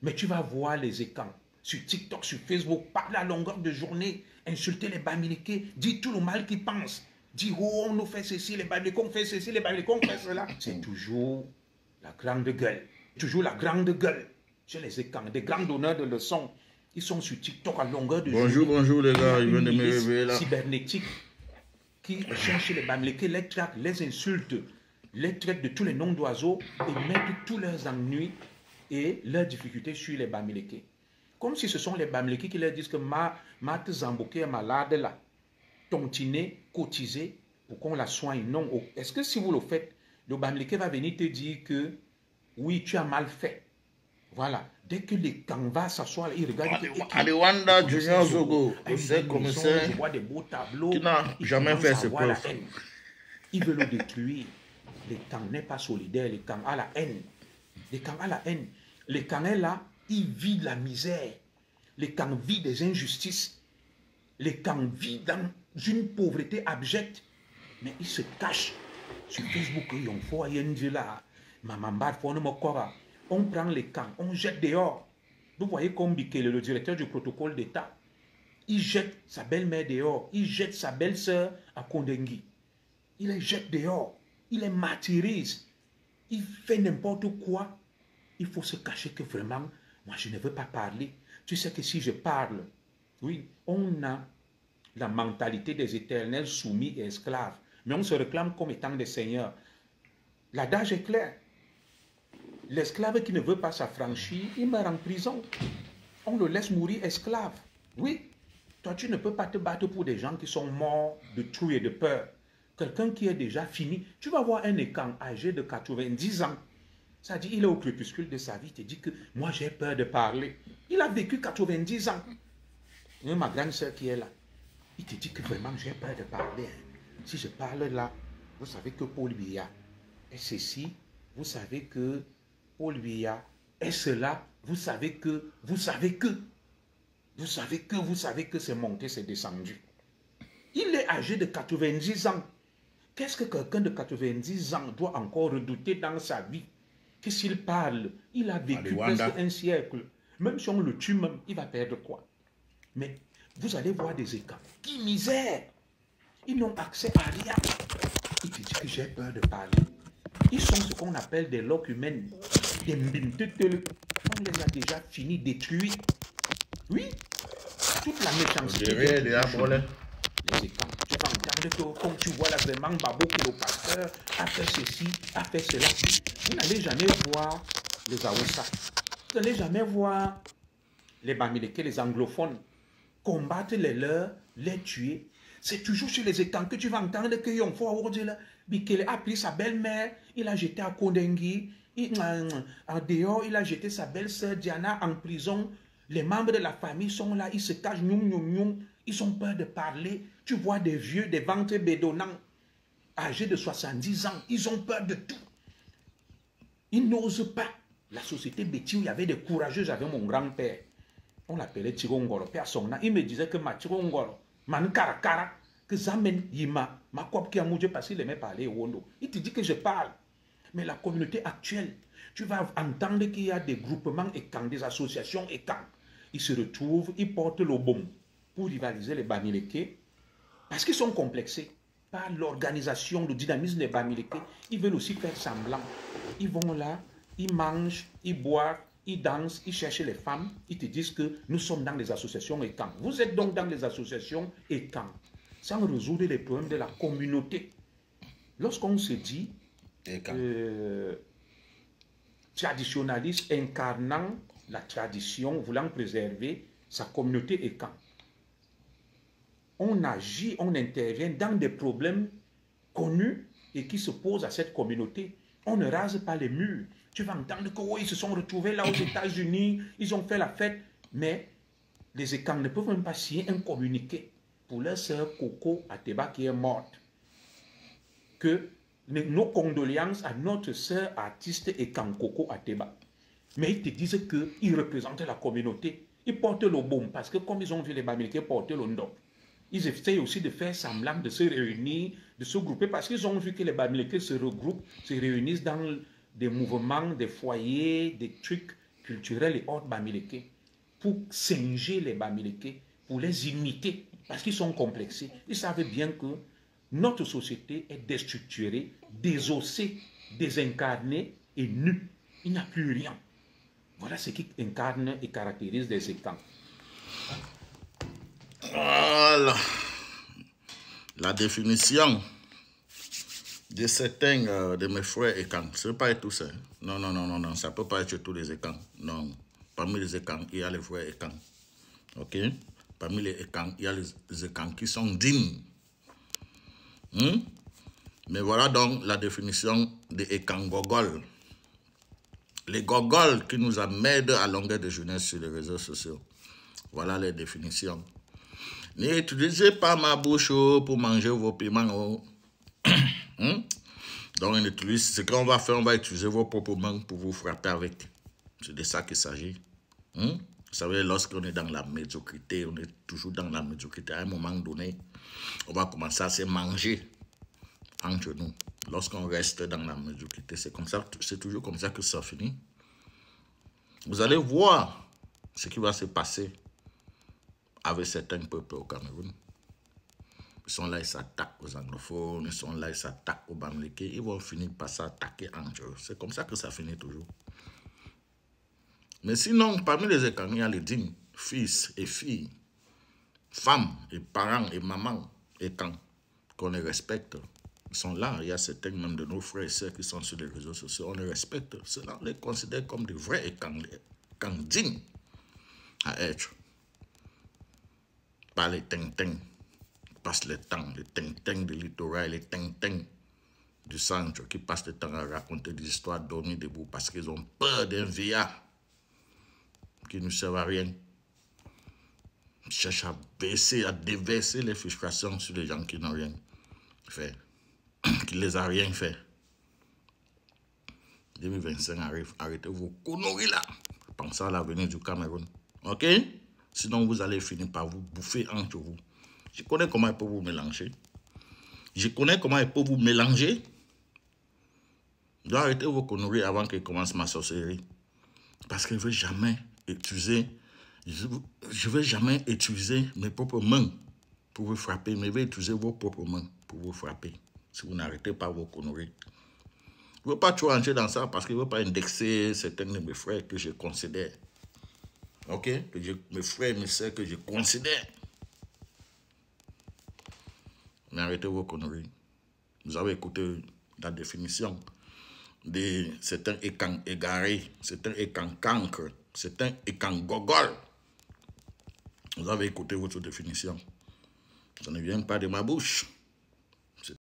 Mais tu vas voir les écrans sur TikTok, sur Facebook, parler à longueur de journée, insulter les Bamileke, dire tout le mal qu'ils pensent, dire oh on nous fait ceci, les Bamileke on fait ceci, les Bamileke on fait cela. C'est toujours la grande gueule, toujours la grande gueule. Chez les écrans, des grands donneurs de leçons, ils sont sur TikTok à longueur de journée. Bonjour les gars, ils viennent de me réveiller là. Cybernétique qui cherchent les Bamileke, les traquent, les insultent, les traitent de tous les noms d'oiseaux et mettent tous leurs ennuis et leurs difficultés sur les Bamileke. Comme si ce sont les Bamileke qui leur disent que ma Zamboke est malade là, tontiner, cotiser pour qu'on la soigne. Non, est-ce que si vous le faites, le Bamileke va venir te dire que oui, tu as mal fait. Voilà. Dès que les canvas s'assoient, ils regardent. Adewanda Junior Zogo, c'est commissaire je vois des beaux tableaux qui n'a jamais fait ses preuves. Ils veulent le détruire. Les camps n'est pas solidaire, les camps à la haine. Les camps à la haine. Les camps est là, ils vivent la misère. Les camps vivent des injustices. Les camps vivent dans une pauvreté abjecte. Mais ils se cachent sur Facebook. Ils ont fait là. On prend les camps, on jette dehors. Vous voyez comme Bikele, le directeur du protocole d'État, il jette sa belle-mère dehors, il jette sa belle-sœur à Kondengui. Il les jette dehors, il les martyrise, il fait n'importe quoi. Il faut se cacher que vraiment, moi je ne veux pas parler. Tu sais que si je parle, oui, on a la mentalité des éternels soumis et esclaves, mais on se réclame comme étant des seigneurs. L'adage est clair. L'esclave qui ne veut pas s'affranchir, il meurt en prison. On le laisse mourir esclave. Oui, toi tu ne peux pas te battre pour des gens qui sont morts de trouille et de peur. Quelqu'un qui est déjà fini. Tu vas voir un écan âgé de 90 ans. Ça dit, il est au crépuscule de sa vie. Il te dit que moi j'ai peur de parler. Il a vécu 90 ans. Et ma grande soeur qui est là, il te dit que vraiment j'ai peur de parler. Si je parle là, vous savez que Paul Biya est ceci. Vous savez que Paul Biya est cela. Vous savez que c'est monté, c'est descendu. Il est âgé de 90 ans. Qu'est-ce que quelqu'un de 90 ans doit encore redouter dans sa vie? Que s'il parle, il a vécu presque un siècle. Même si on le tue, même, il va perdre quoi? Mais vous allez voir des écarts. Qui misère! Ils n'ont accès à rien. Il te dit que j'ai peur de parler. Ils sont ce qu'on appelle des loques humaines. Des mbintetele. On les a déjà finis, détruits. Oui. Toute la méchanceté. Les écarts. Tu vas entendre que comme tu vois là vraiment Babo que le pasteur a fait ceci, a fait cela. Vous n'allez jamais voir les Aoussa. Vous n'allez jamais voir les Bamileke, les anglophones combattre les leurs, les tuer. C'est toujours chez les étangs que tu vas entendre que Yonfo Aourdila, Bikele a pris sa belle-mère, il a jeté à Kondengui, en dehors, il a jeté sa belle-sœur Diana en prison. Les membres de la famille sont là, ils se cachent, ils ont peur de parler. Tu vois des vieux, des ventres bédonnants, âgés de 70 ans, ils ont peur de tout. Ils n'osent pas. La société Béti où il y avait des courageux, j'avais mon grand-père. On l'appelait Tirongoro. Père Songna, il me disait que ma Tirongoro, man karakara, que Zamen Yima, ma cop qui a moujé parce qu'il aimait parler au Wondo. Il te dit que je parle. Mais la communauté actuelle, tu vas entendre qu'il y a des groupements et quand des associations et quand ils se retrouvent, ils portent le baume pour rivaliser les Bamileke parce qu'ils sont complexés par l'organisation, le dynamisme des Bamileke. Ils veulent aussi faire semblant. Ils vont là, ils mangent, ils boivent, ils dansent, ils cherchent les femmes, ils te disent que nous sommes dans les associations et quand. Vous êtes donc dans les associations et quand, sans résoudre les problèmes de la communauté. Lorsqu'on se dit traditionnaliste incarnant la tradition, voulant préserver sa communauté et quand, on agit, on intervient dans des problèmes connus et qui se posent à cette communauté. On ne rase pas les murs. Tu vas entendre qu'ils se sont retrouvés là aux États-Unis, ils ont fait la fête, mais les Écans ne peuvent même pas signer un communiqué pour leur sœur Coco Ateba qui est morte. Que nos condoléances à notre sœur artiste Écan Coco Ateba. Mais ils te disent qu'ils représentent la communauté. Ils portent le baume parce que comme ils ont vu les Bamileke porter le ndom, ils essayent aussi de faire semblant, de se réunir, de se grouper parce qu'ils ont vu que les Bamileke se regroupent, se réunissent dans des mouvements, des foyers, des trucs culturels et autres Bamileke pour singer les Bamileke, pour les imiter, parce qu'ils sont complexés. Ils savent bien que notre société est déstructurée, désossée, désincarnée et nue. Il n'y a plus rien. Voilà ce qui incarne et caractérise les Ekans. Voilà. La définition de certains de mes frères Ekans. Ce ne peut pas être tout ça. Non, non, non, non, non. Ça ne peut pas être tous les Ekans. Non. Parmi les Ekans, il y a les frères Ekans. OK? Parmi les Ekans, il y a les Ekans qui sont dignes. Mais voilà donc la définition des Ekans Gogol. Les Gogols qui nous amènent à longueur de jeunesse sur les réseaux sociaux. Voilà les définitions. N'utilisez pas ma bouche pour manger vos piments. Donc, on utilise, ce qu'on va faire, on va utiliser vos propres mains pour vous frapper avec. C'est de ça qu'il s'agit. Vous savez, lorsqu'on est dans la médiocrité, on est toujours dans la médiocrité. À un moment donné, on va commencer à se manger entre nous. Lorsqu'on reste dans la médiocrité, c'est comme ça, c'est toujours comme ça que ça finit. Vous allez voir ce qui va se passer avec certains peuples au Cameroun. Ils sont là, ils s'attaquent aux anglophones, ils sont là, ils s'attaquent aux Bamileke, ils vont finir par s'attaquer entre eux. C'est comme ça que ça finit toujours. Mais sinon, parmi les Ekans, il y a les dignes, fils et filles, femmes et parents et mamans, Ekans, qu'on les respecte. Ils sont là, il y a certains même de nos frères et sœurs qui sont sur les réseaux sociaux, on les respecte. Cela, on les considère comme des vrais Ekans, Ekans dignes à être. Pas les ting-ting. Passent le temps, les ting-ting du littoral, les ting-ting du centre qui passent le temps à raconter des histoires dormies debout parce qu'ils ont peur d'un vieillard qui ne sert à rien. Ils cherchent à baisser, à déverser les frustrations sur les gens qui n'ont rien fait, qui les a rien fait. 2025 arrive, arrêtez vos conneries là. Pensez à l'avenir du Cameroun. Ok? Sinon vous allez finir par vous bouffer entre vous. Je connais comment il peut vous mélanger. Je connais comment il peut vous mélanger. Je dois arrêter vos conneries avant qu'il commence ma sorcellerie. Parce que je ne vais jamais utiliser, mes propres mains pour vous frapper. Mais je vais utiliser vos propres mains pour vous frapper. Si vous n'arrêtez pas vos conneries. Je ne veux pas trop entrer dans ça parce que je ne veux pas indexer certains de mes frères que je considère. Ok? Mes frères et mes sœurs que je considère. Mais arrêtez vos conneries. Vous avez écouté la définition de certains Ekans égarés, certains Ekans cancres, certains Ekans Gogol. Vous avez écouté votre définition. Ça ne vient pas de ma bouche.